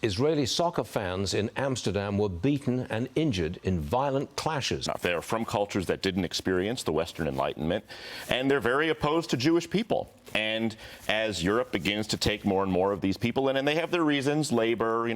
Israeli soccer fans in Amsterdam were beaten and injured in violent clashes. They're from cultures that didn't experience the Western Enlightenment, and they're very opposed to Jewish people. And as Europe begins to take more and more of these people in, and they have their reasons, labor,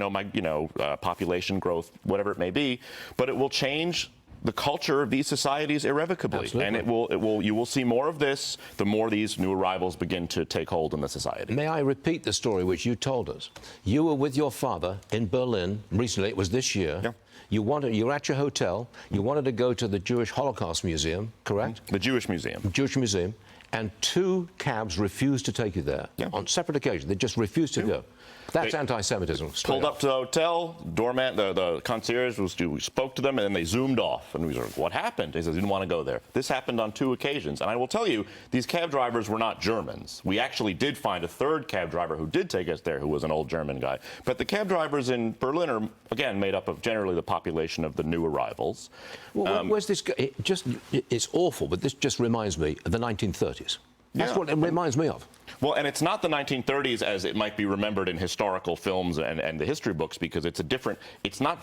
population growth, whatever it may be, but it will change the culture of these societies irrevocably. Absolutely. And you will see more of this the more these new arrivals begin to take hold in the society. May I repeat the story which you told us? You were with your father in Berlin recently, it was this year. Yeah. You were at your hotel, you wanted to go to the Jewish Holocaust Museum, correct? The Jewish Museum. Jewish Museum, and 2 cabs refused to take you there. Yeah. On separate occasions. They just refused to go. That's anti-Semitism. Pulled up to the hotel, doorman, the concierge we spoke to them, and then they zoomed off. And we were like, what happened? He says, he didn't want to go there. This happened on 2 occasions. And I will tell you, these cab drivers were not Germans. We actually did find a 3rd cab driver who did take us there, who was an old German guy. But the cab drivers in Berlin are, again, made up of generally the population of the new arrivals. Well, where's this? It's awful, but this just reminds me of the 1930s. That's what it reminds me of. Well, and it's not the 1930s as it might be remembered in historical films and the history books, because it's a different. It's not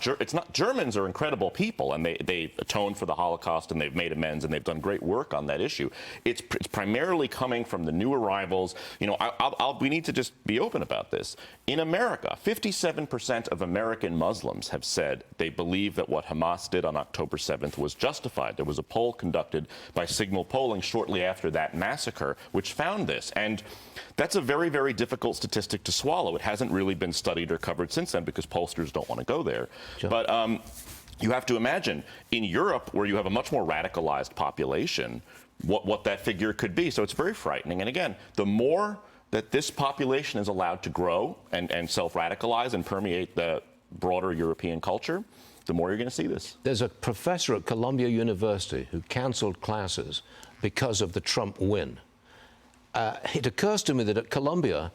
Germans are incredible people, and they atoned for the Holocaust, and they've made amends, and they've done great work on that issue. It's primarily coming from the new arrivals. We need to just be open about this. In America, 57% of American Muslims have said they believe that what Hamas did on October 7th was justified. There was a poll conducted by Signal Polling shortly after that massacre, which found this. And that's a very, very difficult statistic to swallow. It hasn't really been studied or covered since then because pollsters don't want to go there. Sure. But you have to imagine, in Europe, where you have a much more radicalized population, what that figure could be. So it's very frightening. And again, the more that this population is allowed to grow and self-radicalize and permeate the broader European culture, the more you're going to see this. There's a professor at Columbia University who canceled classes because of the Trump win. It occurs to me that at Columbia,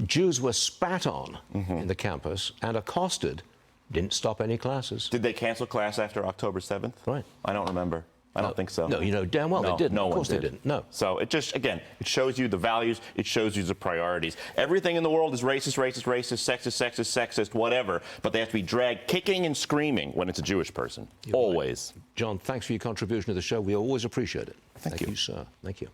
Jews were spat on in the campus and accosted, didn't stop any classes. Did they cancel class after October 7th? Right. I don't remember. I don't think so. No, you know damn well they didn't. No of course one they didn't. No. So it just, again, it shows you the values, it shows you the priorities. Everything in the world is racist, sexist, whatever, but they have to be dragged kicking and screaming when it's a Jewish person. Always. Right. Jon, thanks for your contribution to the show. We always appreciate it. Thank you, sir. Thank you.